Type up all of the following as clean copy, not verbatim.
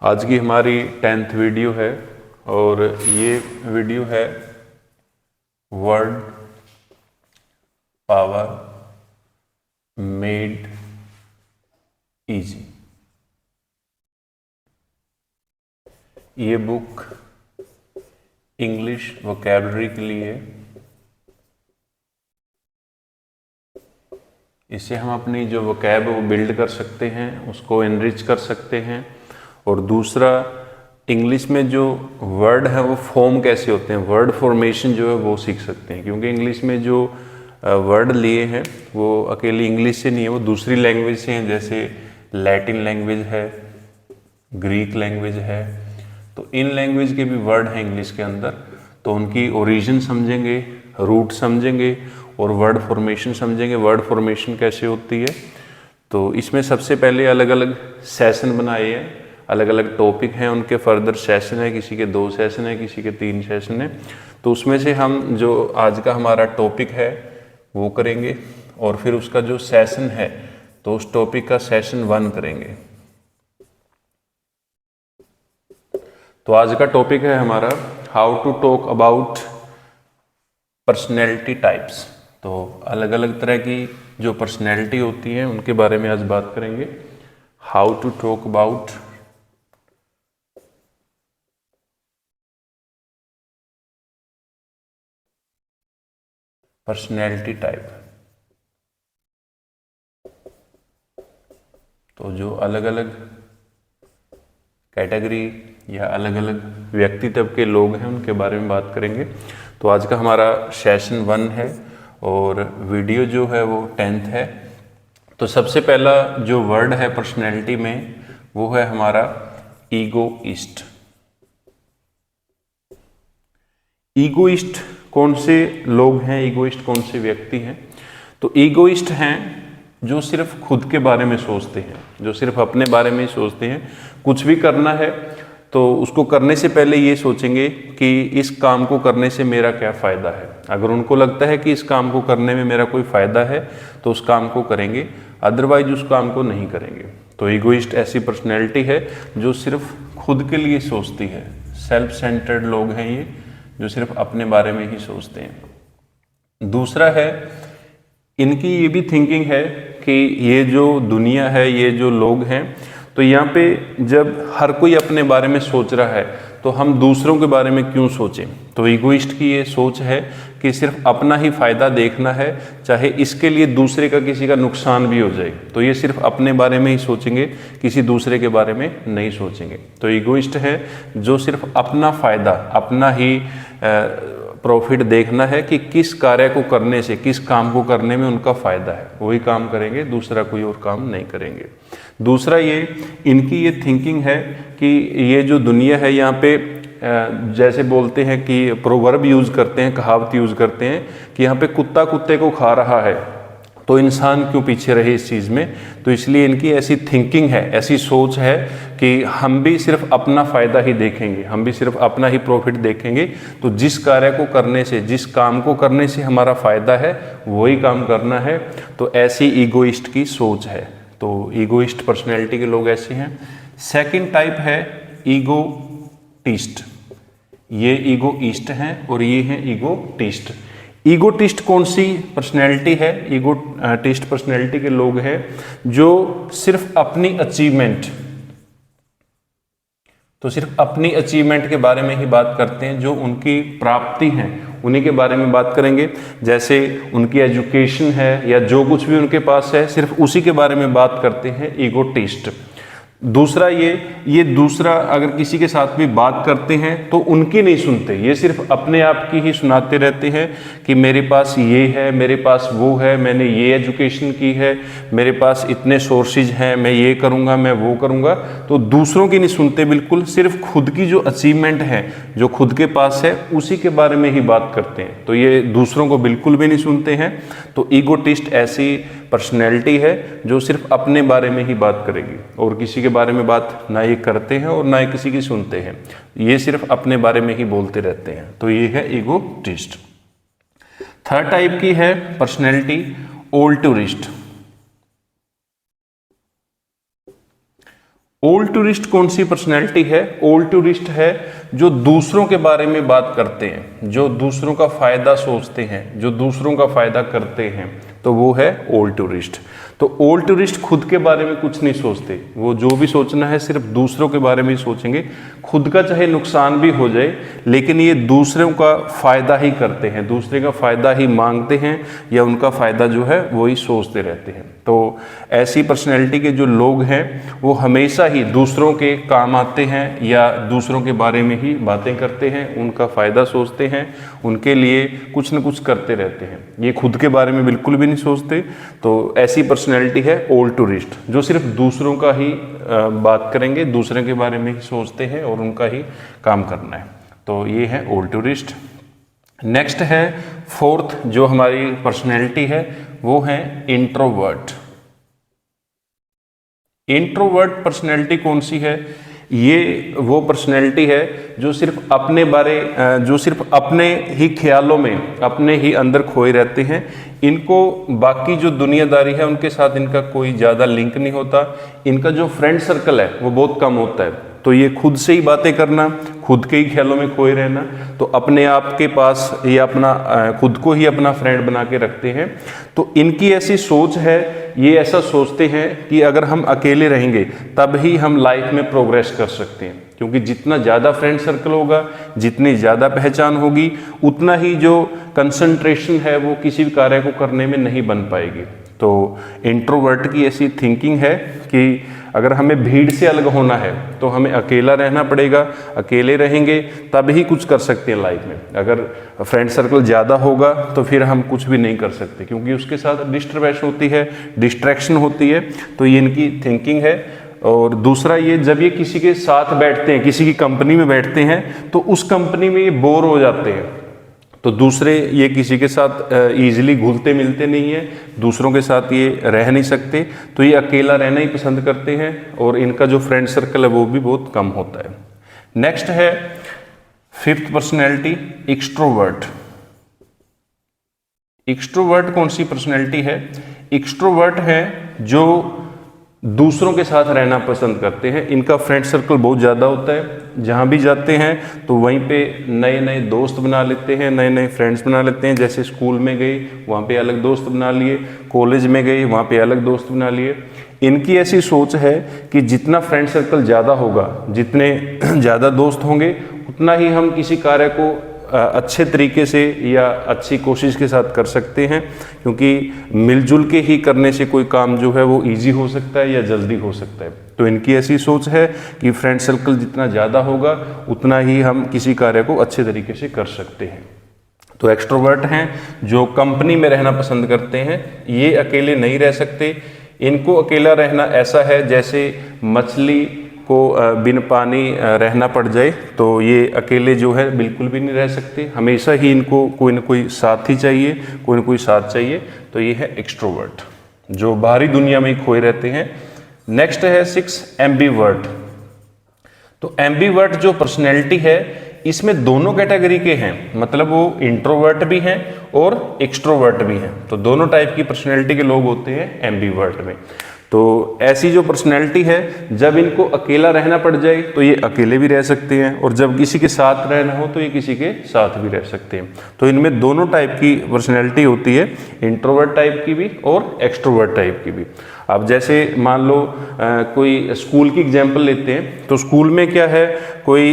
आज की हमारी 10th वीडियो है और ये वीडियो है वर्ड पावर मेड इजी। ये बुक इंग्लिश वोकैबुलरी के लिए, इससे हम अपनी जो वोकैब वो बिल्ड कर सकते हैं, उसको एनरिच कर सकते हैं। और दूसरा, इंग्लिश में जो वर्ड है वो फॉर्म कैसे होते हैं, वर्ड फॉर्मेशन जो है वो सीख सकते हैं। क्योंकि इंग्लिश में जो वर्ड लिए हैं वो अकेली इंग्लिश से नहीं है, वो दूसरी लैंग्वेज से हैं। जैसे लैटिन लैंग्वेज है, ग्रीक लैंग्वेज है, तो इन लैंग्वेज के भी वर्ड हैं इंग्लिश के अंदर। तो उनकी ओरिजिन समझेंगे, रूट समझेंगे और वर्ड फॉर्मेशन समझेंगे। वर्ड फॉर्मेशन कैसे होती है, तो इसमें सबसे पहले अलग अलग सेशन बनाए हैं, अलग अलग टॉपिक हैं, उनके फर्दर सेशन है, किसी के 2 सेशन है, किसी के 3 सेशन है। तो उसमें से हम जो आज का हमारा टॉपिक है वो करेंगे और फिर उसका जो सेशन है तो उस टॉपिक का सेशन 1 करेंगे। तो आज का टॉपिक है हमारा how to talk about personality types. तो अलग अलग तरह की जो पर्सनैलिटी होती है उनके बारे में आज बात करेंगे। How to talk about personality type. तो जो अलग अलग कैटेगरी या अलग अलग व्यक्तित्व के लोग हैं उनके बारे में बात करेंगे। तो आज का हमारा सेशन 1 है और वीडियो जो है वो 10th है। तो सबसे पहला जो वर्ड है पर्सनैलिटी में वो है हमारा ईगोइस्ट। ईगोइस्ट कौन से लोग हैं, ईगोइस्ट कौन से व्यक्ति हैं? तो ईगोइस्ट हैं जो सिर्फ खुद के बारे में सोचते हैं, जो सिर्फ अपने बारे में ही सोचते हैं। कुछ भी करना है तो उसको करने से पहले ये सोचेंगे कि इस काम को करने से मेरा क्या फ़ायदा है। अगर उनको लगता है कि इस काम को करने में मेरा कोई फ़ायदा है तो उस काम को करेंगे, अदरवाइज उस काम को नहीं करेंगे। तो ईगोइस्ट ऐसी पर्सनैलिटी है जो सिर्फ खुद के लिए सोचती है। सेल्फ सेंटर्ड लोग हैं ये, जो सिर्फ अपने बारे में ही सोचते हैं। दूसरा है, इनकी ये भी थिंकिंग है कि ये जो दुनिया है, ये जो लोग हैं, तो यहाँ पे जब हर कोई अपने बारे में सोच रहा है तो हम दूसरों के बारे में क्यों सोचें। तो ईगोइस्ट की ये सोच है कि सिर्फ अपना ही फायदा देखना है, चाहे इसके लिए दूसरे का किसी का नुकसान भी हो जाए। तो ये सिर्फ अपने बारे में ही सोचेंगे, किसी दूसरे के बारे में नहीं सोचेंगे। तो ईगोइस्ट है जो सिर्फ अपना फायदा, अपना ही प्रॉफिट देखना है कि किस कार्य को करने से, किस काम को करने में उनका फ़ायदा है, वही काम करेंगे, दूसरा कोई और काम नहीं करेंगे। दूसरा, ये इनकी ये थिंकिंग है कि ये जो दुनिया है यहाँ पे जैसे बोलते हैं कि प्रोवर्ब यूज़ करते हैं, कहावत यूज़ करते हैं कि यहाँ पे कुत्ता कुत्ते को खा रहा है तो इंसान क्यों पीछे रहे इस चीज़ में। तो इसलिए इनकी ऐसी थिंकिंग है, ऐसी सोच है कि हम भी सिर्फ अपना फ़ायदा ही देखेंगे, हम भी सिर्फ अपना ही प्रॉफिट देखेंगे। तो जिस कार्य को करने से, जिस काम को करने से हमारा फ़ायदा है वही काम करना है। तो ऐसी ईगोइस्ट की सोच है। तो ईगोइस्ट पर्सनैलिटी के लोग ऐसे हैं। सेकंड टाइप है ईगोटिस्ट। ये ईगोइस्ट हैं और ये हैं ईगोटिस्ट। ईगोटिस्ट कौन सी पर्सनैलिटी है? ईगोटिस्ट पर्सनैलिटी के लोग हैं जो सिर्फ अपनी अचीवमेंट, तो सिर्फ अपनी अचीवमेंट के बारे में ही बात करते हैं। जो उनकी प्राप्ति हैं उन्हीं के बारे में बात करेंगे। जैसे उनकी एजुकेशन है या जो कुछ भी उनके पास है, सिर्फ उसी के बारे में बात करते हैं ईगोटिस्ट। दूसरा, ये दूसरा अगर किसी के साथ भी बात करते हैं तो उनकी नहीं सुनते, ये सिर्फ अपने आप की ही सुनाते रहते हैं कि मेरे पास ये है, मेरे पास वो है, मैंने ये एजुकेशन की है, मेरे पास इतने सोर्सेज हैं, मैं ये करूँगा, मैं वो करूँगा। तो दूसरों की नहीं सुनते बिल्कुल, सिर्फ खुद की जो अचीवमेंट है, जो खुद के पास है, उसी के बारे में ही बात करते हैं। तो ये दूसरों को बिल्कुल भी नहीं सुनते हैं। तो ईगोटिस्ट ऐसी पर्सनैलिटी है जो सिर्फ अपने बारे में ही बात करेगी और किसी के बारे में बात ना ये करते हैं और ना ही किसी की सुनते हैं, ये सिर्फ अपने बारे में ही बोलते रहते हैं। तो ये है ईगोटिस्ट। थर्ड टाइप की है पर्सनैलिटी ऑल्टुरिस्ट। ऑल्टुरिस्ट कौन सी पर्सनैलिटी है? ऑल्टुरिस्ट है जो दूसरों के बारे में बात करते हैं, जो दूसरों का फायदा सोचते हैं, जो दूसरों का फायदा करते हैं, तो वो है ऑल्टुरिस्ट। तो ऑल्टुरिस्ट खुद के बारे में कुछ नहीं सोचते, वो जो भी सोचना है सिर्फ दूसरों के बारे में ही सोचेंगे। खुद का चाहे नुकसान भी हो जाए, लेकिन ये दूसरों का फायदा ही करते हैं, दूसरे का फायदा ही मांगते हैं, या उनका फायदा जो है वो ही सोचते रहते हैं। तो ऐसी पर्सनैलिटी के जो लोग हैं वो हमेशा ही दूसरों के काम आते हैं या दूसरों के बारे में ही बातें करते हैं, उनका फायदा सोचते हैं, उनके लिए कुछ न कुछ करते रहते हैं, ये खुद के बारे में बिल्कुल भी नहीं सोचते। तो ऐसी पर्सनैलिटी है ऑल्टुरिस्ट, जो सिर्फ दूसरों का ही बात करेंगे, दूसरे के बारे में ही सोचते हैं और उनका ही काम करना है। तो ये है ऑल्टुरिस्ट। नेक्स्ट है फोर्थ जो हमारी पर्सनैलिटी है वो है इंट्रोवर्ट। इंट्रोवर्ट पर्सनैलिटी कौन सी है? ये वो पर्सनैलिटी है जो सिर्फ अपने बारे जो सिर्फ अपने ही ख्यालों में, अपने ही अंदर खोए रहते हैं। इनको बाकी जो दुनियादारी है उनके साथ इनका कोई ज़्यादा लिंक नहीं होता। इनका जो फ्रेंड सर्कल है वो बहुत कम होता है। तो ये खुद से ही बातें करना, खुद के ही ख्यालों में खोए रहना, तो अपने आप के पास ये अपना खुद को ही अपना फ्रेंड बना के रखते हैं। तो इनकी ऐसी सोच है, ये ऐसा सोचते हैं कि अगर हम अकेले रहेंगे तब ही हम लाइफ में प्रोग्रेस कर सकते हैं, क्योंकि जितना ज़्यादा फ्रेंड सर्कल होगा, जितनी ज़्यादा पहचान होगी, उतना ही जो कंसंट्रेशन है वो किसी भी कार्य को करने में नहीं बन पाएगी। तो इंट्रोवर्ट की ऐसी थिंकिंग है कि अगर हमें भीड़ से अलग होना है तो हमें अकेला रहना पड़ेगा, अकेले रहेंगे तब ही कुछ कर सकते हैं लाइफ में। अगर फ्रेंड सर्कल ज़्यादा होगा तो फिर हम कुछ भी नहीं कर सकते, क्योंकि उसके साथ डिस्टर्बेंस होती है, डिस्ट्रैक्शन होती है। तो ये इनकी थिंकिंग है। और दूसरा ये, जब ये किसी के साथ बैठते हैं, किसी की कंपनी में बैठते हैं, तो उस कंपनी में ये बोर हो जाते हैं। तो दूसरे ये किसी के साथ ईजिली घुलते मिलते नहीं है, दूसरों के साथ ये रह नहीं सकते, तो ये अकेला रहना ही पसंद करते हैं और इनका जो फ्रेंड सर्कल है वो भी बहुत कम होता है। नेक्स्ट है फिफ्थ पर्सनैलिटी, एक्सट्रोवर्ट। एक्सट्रोवर्ट कौन सी पर्सनैलिटी है? एक्सट्रोवर्ट है जो दूसरों के साथ रहना पसंद करते हैं। इनका फ्रेंड सर्कल बहुत ज़्यादा होता है, जहाँ भी जाते हैं तो वहीं पे नए नए दोस्त बना लेते हैं, नए नए फ्रेंड्स बना लेते हैं। जैसे स्कूल में गए वहाँ पे अलग दोस्त बना लिए, कॉलेज में गए वहाँ पे अलग दोस्त बना लिए। इनकी ऐसी सोच है कि जितना फ्रेंड सर्कल ज़्यादा होगा, जितने ज़्यादा दोस्त होंगे, उतना ही हम किसी कार्य को अच्छे तरीके से या अच्छी कोशिश के साथ कर सकते हैं, क्योंकि मिलजुल के ही करने से कोई काम जो है वो इजी हो सकता है या जल्दी हो सकता है। तो इनकी ऐसी सोच है कि फ्रेंड सर्कल जितना ज़्यादा होगा उतना ही हम किसी कार्य को अच्छे तरीके से कर सकते हैं। तो एक्सट्रोवर्ट हैं जो कंपनी में रहना पसंद करते हैं, ये अकेले नहीं रह सकते। इनको अकेला रहना ऐसा है जैसे मछली को बिन पानी रहना पड़ जाए, तो ये अकेले जो है बिल्कुल भी नहीं रह सकते, हमेशा ही इनको कोई ना कोई साथी चाहिए, कोई ना कोई साथ चाहिए। तो ये है एक्सट्रोवर्ट, जो बाहरी दुनिया में ही खोए रहते हैं। नेक्स्ट है 6 एम्बीवर्ट। तो एम्बीवर्ट जो पर्सनैलिटी है इसमें दोनों कैटेगरी के हैं, मतलब वो इंट्रोवर्ट भी हैं और एक्सट्रोवर्ट भी हैं। तो दोनों टाइप की पर्सनैलिटी के लोग होते हैं एम्बीवर्ट में। तो ऐसी जो पर्सनैलिटी है, जब इनको अकेला रहना पड़ जाए तो ये अकेले भी रह सकते हैं, और जब किसी के साथ रहना हो तो ये किसी के साथ भी रह सकते हैं। तो इनमें दोनों टाइप की पर्सनैलिटी होती है, इंट्रोवर्ट टाइप की भी और एक्सट्रोवर्ट टाइप की भी। अब जैसे मान लो कोई स्कूल की एग्जांपल लेते हैं, तो स्कूल में क्या है, कोई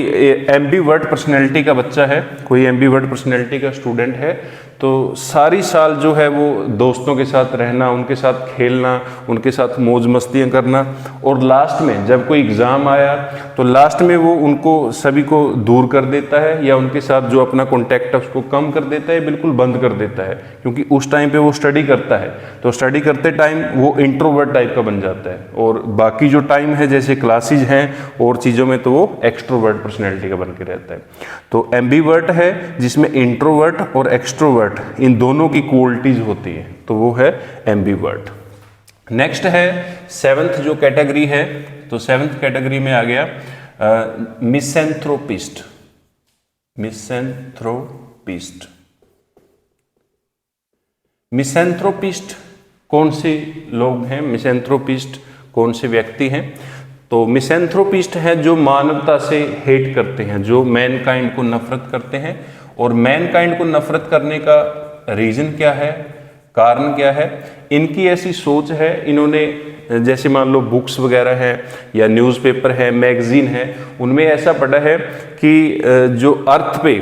एम्बीवर्ट पर्सनैलिटी का बच्चा है, कोई एम्बीवर्ट पर्सनैलिटी का स्टूडेंट है, तो सारी साल जो है वो दोस्तों के साथ रहना, उनके साथ खेलना, उनके साथ मौज मस्तियाँ करना, और लास्ट में जब कोई एग्ज़ाम आया तो लास्ट में वो उनको सभी को दूर कर देता है, या उनके साथ जो अपना कॉन्टैक्ट है उसको कम कर देता है, बिल्कुल बंद कर देता है, क्योंकि उस टाइम पे वो स्टडी करता है। तो स्टडी करते टाइम वो इंट्रोवर्ट टाइप का बन जाता है, और बाकी जो टाइम है जैसे क्लासेज हैं और चीज़ों में तो वो एक्सट्रोवर्ट पर्सनैलिटी का बन के रहता है। तो एम्बीवर्ट है जिसमें इंट्रोवर्ट और एक्सट्रोवर्ट इन दोनों की क्वालिटीज होती है, तो वो है एम्बीवर्ट। नेक्स्ट है 7th जो कैटेगरी है, तो 7th कैटेगरी में आ गया मिसैंथ्रोपिस्ट। मिसैंथ्रोपिस्ट मिसैंथ्रोपिस्ट कौन से लोग हैं, मिसैंथ्रोपिस्ट कौन से व्यक्ति हैं? तो मिसैंथ्रोपिस्ट है जो मानवता से हेट करते हैं, जो मैनकाइंड को नफरत करते हैं। और मैनकाइंड को नफरत करने का रीजन क्या है, कारण क्या है? इनकी ऐसी सोच है, इन्होंने जैसे मान लो बुक्स वगैरह है या न्यूज़पेपर है, मैगजीन है, उनमें ऐसा पढ़ा है कि जो अर्थ पे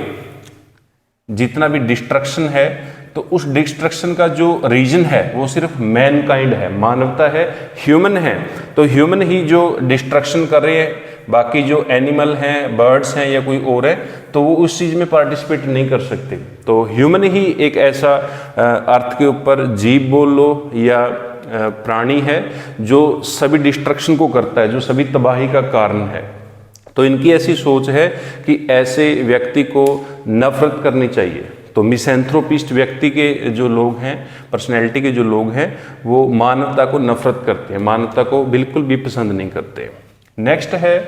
जितना भी डिस्ट्रक्शन है, तो उस डिस्ट्रक्शन का जो रीजन है वो सिर्फ मैनकाइंड है, मानवता है, ह्यूमन है। तो ह्यूमन ही जो डिस्ट्रक्शन कर रहे हैं, बाकी जो एनिमल हैं, बर्ड्स हैं या कोई और है, तो वो उस चीज़ में पार्टिसिपेट नहीं कर सकते। तो ह्यूमन ही एक ऐसा अर्थ के ऊपर जीव बोल लो या प्राणी है जो सभी डिस्ट्रक्शन को करता है, जो सभी तबाही का कारण है। तो इनकी ऐसी सोच है कि ऐसे व्यक्ति को नफरत करनी चाहिए। तो मिसैंथ्रोपिस्ट व्यक्ति के जो लोग हैं, पर्सनैलिटी के जो लोग हैं, वो मानवता को नफरत करते हैं, मानवता को बिल्कुल भी पसंद नहीं करते। नेक्स्ट है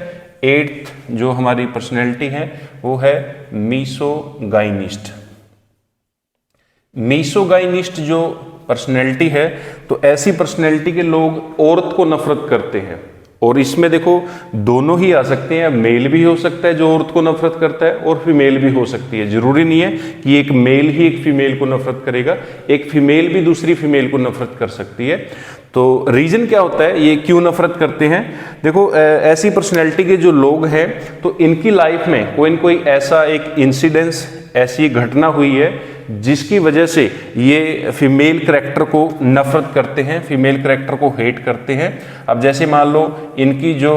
8th जो हमारी पर्सनैलिटी है वो है मीसोगाइनिस्ट। मीसोगाइनिस्ट जो पर्सनैलिटी है, तो ऐसी पर्सनैलिटी के लोग औरत को नफरत करते हैं। और इसमें देखो दोनों ही आ सकते हैं, मेल भी हो सकता है जो औरत को नफरत करता है और फीमेल भी हो सकती है। जरूरी नहीं है कि एक मेल ही एक फीमेल को नफरत करेगा, एक फीमेल भी दूसरी फीमेल को नफरत कर सकती है। तो रीजन क्या होता है, ये क्यों नफरत करते हैं? देखो ऐसी पर्सनैलिटी के जो लोग हैं, तो इनकी लाइफ में कोई न कोई ऐसा एक इंसिडेंस, ऐसी घटना हुई है जिसकी वजह से ये फीमेल करैक्टर को नफरत करते हैं, फीमेल करैक्टर को हेट करते हैं। अब जैसे मान लो इनकी जो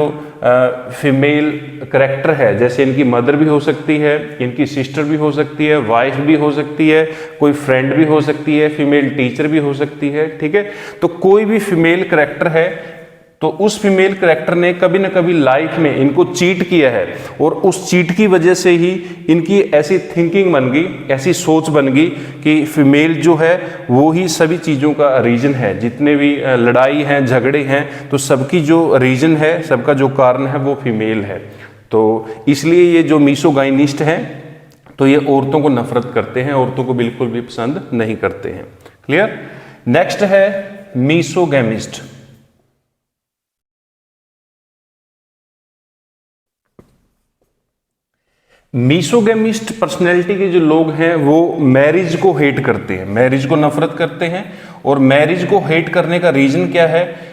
फीमेल करैक्टर है, जैसे इनकी मदर भी हो सकती है, इनकी सिस्टर भी हो सकती है, वाइफ भी हो सकती है, कोई फ्रेंड भी हो सकती है, फीमेल टीचर भी हो सकती है, ठीक है। तो कोई भी फीमेल करैक्टर है, तो उस फीमेल करैक्टर ने कभी ना कभी लाइफ में इनको चीट किया है, और उस चीट की वजह से ही इनकी ऐसी थिंकिंग बन गई, ऐसी सोच बन गई कि फीमेल जो है वो ही सभी चीज़ों का रीजन है। जितने भी लड़ाई हैं, झगड़े हैं, तो सबकी जो रीजन है, सबका जो कारण है वो फीमेल है। तो इसलिए ये जो मीसोगाइनिस्ट हैं, तो ये औरतों को नफरत करते हैं, औरतों को बिल्कुल भी पसंद नहीं करते हैं। क्लियर? नेक्स्ट है मीसोगैमिस्ट। मीसोगैमिस्ट पर्सनैलिटी के जो लोग हैं वो मैरिज को हेट करते हैं, मैरिज को नफरत करते हैं। और मैरिज को हेट करने का रीजन क्या है?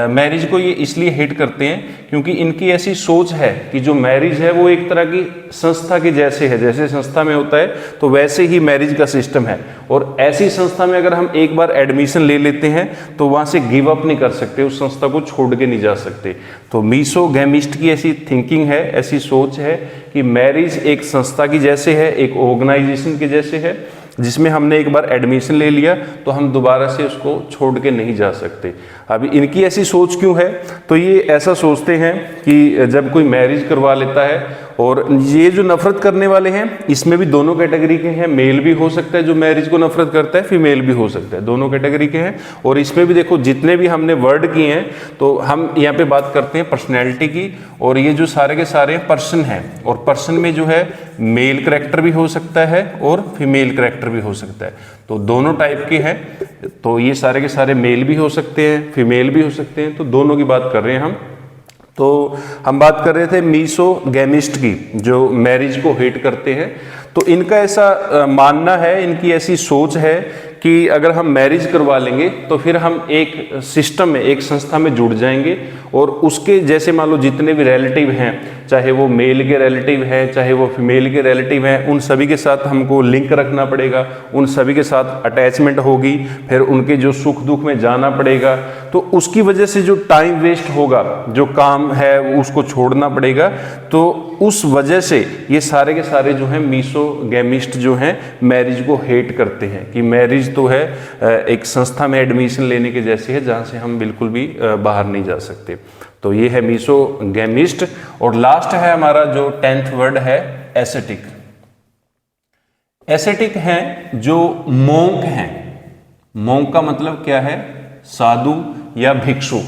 मैरिज को ये इसलिए हेट करते हैं क्योंकि इनकी ऐसी सोच है कि जो मैरिज है वो एक तरह की संस्था के जैसे है, जैसे संस्था में होता है तो वैसे ही मैरिज का सिस्टम है। और ऐसी संस्था में अगर हम एक बार एडमिशन ले लेते हैं तो वहाँ से गिव अप नहीं कर सकते, उस संस्था को छोड़ के नहीं जा सकते। तो मीसोगैमिस्ट की ऐसी थिंकिंग है, ऐसी सोच है कि मैरिज एक संस्था की जैसे है, एक ऑर्गेनाइजेशन के जैसे है, जिसमें हमने एक बार एडमिशन ले लिया तो हम दोबारा से उसको छोड़ के नहीं जा सकते। अभी इनकी ऐसी सोच क्यों है? तो ये ऐसा सोचते हैं कि जब कोई मैरिज करवा लेता है, और ये जो नफरत करने वाले हैं इसमें भी दोनों कैटेगरी के हैं, मेल भी हो सकता है जो मैरिज को नफरत करता है, फीमेल भी हो सकता है, दोनों कैटेगरी के हैं। और इसमें भी देखो जितने भी हमने वर्ड किए हैं, तो हम यहाँ पे बात करते हैं पर्सनैलिटी की, और ये जो सारे के सारे पर्सन हैं, और पर्सन में जो है मेल करैक्टर भी हो सकता है और फीमेल करैक्टर भी हो सकता है। तो दोनों टाइप के हैं, तो ये सारे के सारे मेल भी हो सकते हैं, फीमेल भी हो सकते हैं, तो दोनों की बात कर रहे हैं हम। तो हम बात कर रहे थे मीसोगैमिस्ट की, जो मैरिज को हेट करते हैं। तो इनका ऐसा मानना है, इनकी ऐसी सोच है कि अगर हम मैरिज करवा लेंगे तो फिर हम एक सिस्टम में, एक संस्था में जुड़ जाएंगे, और उसके जैसे मान लो जितने भी रिलेटिव हैं, चाहे वो मेल के रिलेटिव हैं, चाहे वो फीमेल के रिलेटिव हैं, उन सभी के साथ हमको लिंक रखना पड़ेगा, उन सभी के साथ अटैचमेंट होगी, फिर उनके जो सुख दुख में जाना पड़ेगा। तो उसकी वजह से जो टाइम वेस्ट होगा, जो काम है उसको छोड़ना पड़ेगा। तो उस वजह से ये सारे के सारे जो हैं मीसोगैमिस्ट जो हैं मैरिज को हेट करते हैं कि मैरिज तो है एक संस्था में एडमिशन लेने के जैसे है, जहाँ से हम बिल्कुल भी बाहर नहीं जा सकते। तो ये है मीसोगैमिस्ट। और लास्ट है हमारा जो 10th वर्ड है एसेटिक। एसेटिक हैं जो मोंक हैं। मोंक का मतलब क्या है? साधु या भिक्षु।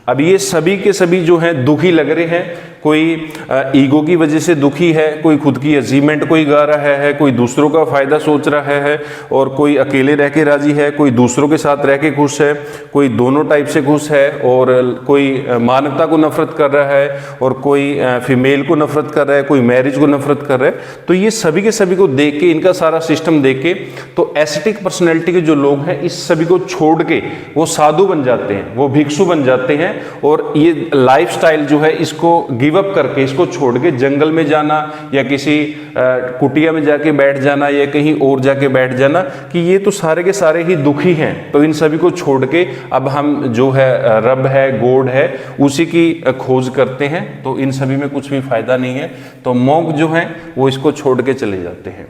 अब ये सभी के सभी जो हैं दुखी लग रहे हैं कोई ईगो की वजह से दुखी है, कोई खुद की अचीवमेंट कोई गा रहा है, कोई दूसरों का फायदा सोच रहा है, और कोई अकेले रह के राजी है, कोई दूसरों के साथ रह के खुश है, कोई दोनों टाइप से खुश है, और कोई मानवता को नफरत कर रहा है, और कोई फीमेल को नफरत कर रहा है, कोई मैरिज को नफरत कर रहा है। तो ये सभी के सभी को देख के, इनका सारा सिस्टम देख के, तो एस्थेटिक पर्सनैलिटी के जो लोग हैं इस सभी को छोड़ के वो साधु बन जाते हैं, वो भिक्षु बन जाते हैं, और ये लाइफस्टाइल जो है इसको गिव अप करके, इसको छोड़ के जंगल में जाना या किसी कुटिया में जाके बैठ जाना या कहीं और जाके बैठ जाना, कि ये तो सारे के सारे ही दुखी हैं, तो इन सभी को छोड़ के अब हम जो है रब है, गॉड है, उसी की खोज करते हैं। तो इन सभी में कुछ भी फायदा नहीं है, तो मॉन्क जो है वो इसको छोड़ के चले जाते हैं।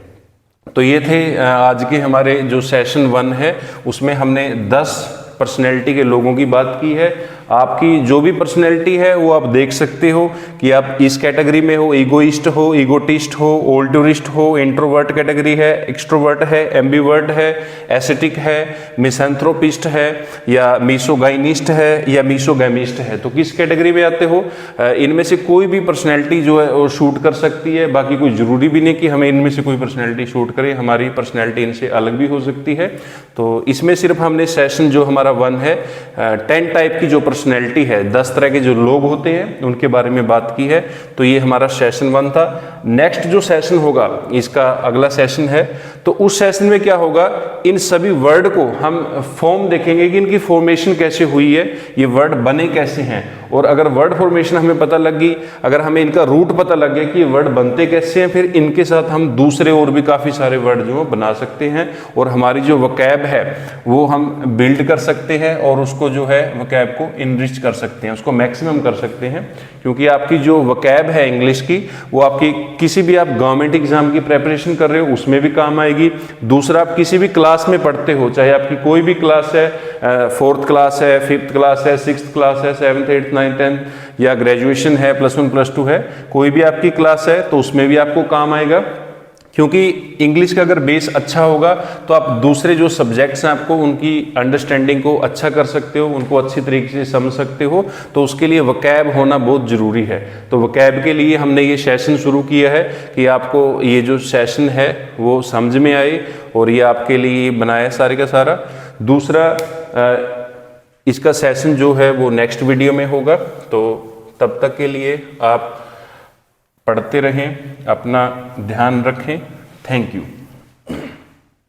तो ये थे आज के हमारे जो सेशन 1 है, उसमें हमने 10 पर्सनैलिटी के लोगों की बात की है। आपकी जो भी पर्सनैलिटी है वो आप देख सकते हो कि आप इस कैटेगरी में हो, ईगोइस्ट हो, ईगोटिस्ट हो, ऑल्टरिस्ट हो, इंट्रोवर्ट कैटेगरी है, एक्सट्रोवर्ट है, एम्बीवर्ट है, एस्थेटिक है, मिसैंथ्रोपिस्ट है, या मिसोगाइनिस्ट है, या मिसोगैमिस्ट है। तो किस कैटेगरी में आते हो? इनमें से कोई भी पर्सनैलिटी जो है वो शूट कर सकती है। बाकी कोई ज़रूरी भी नहीं कि हमें इनमें से कोई पर्सनैलिटी शूट करे, हमारी पर्सनैलिटी इनसे अलग भी हो सकती है। तो इसमें सिर्फ हमने सेशन जो हमारा 1 है 10 टाइप की जो पर्सनैलिटी है, 10 तरह के जो लोग होते हैं उनके बारे में बात की है। तो ये हमारा सेशन 1 था। नेक्स्ट जो सेशन होगा, इसका अगला सेशन है, तो उस सेशन में क्या होगा, इन सभी वर्ड को हम फॉर्म देखेंगे कि इनकी फॉर्मेशन कैसे हुई है, ये वर्ड बने कैसे हैं। और अगर वर्ड फॉर्मेशन हमें पता लग गई, अगर हमें इनका रूट पता लग गया कि ये वर्ड बनते कैसे हैं, फिर इनके साथ हम दूसरे और भी काफ़ी सारे वर्ड जो बना सकते हैं, और हमारी जो वकैब है वो हम बिल्ड कर सकते हैं, और उसको जो है वकैब को इनरिच कर सकते हैं, उसको मैक्सिमम कर सकते हैं। क्योंकि आपकी जो वकैब है इंग्लिश की, वो आपकी किसी भी आप गवर्नमेंट एग्जाम की प्रेपरेशन कर रहे हो उसमें भी काम आएगी। दूसरा, आप किसी भी क्लास में पढ़ते हो, चाहे आपकी कोई भी क्लास है, 4th क्लास है, 5th क्लास है, 6th क्लास है, 7th 8th 9th 10th, या ग्रेजुएशन है, +1 +2 है, कोई भी आपकी क्लास है, तो उसमें भी आपको काम आएगा। क्योंकि इंग्लिश का अगर बेस अच्छा होगा तो आप दूसरे जो सब्जेक्ट्स हैं आपको उनकी अंडरस्टैंडिंग को अच्छा कर सकते हो, उनको अच्छी तरीके से समझ सकते हो। तो उसके लिए वकैब होना बहुत ज़रूरी है। तो वकैब के लिए हमने ये सेशन शुरू किया है कि आपको ये जो सेशन है वो समझ में आए, और ये आपके लिए बनाया सारे का सारा। दूसरा, इसका सेशन जो है वो नेक्स्ट वीडियो में होगा। तो तब तक के लिए आप पढ़ते रहें, अपना ध्यान रखें। Thank you.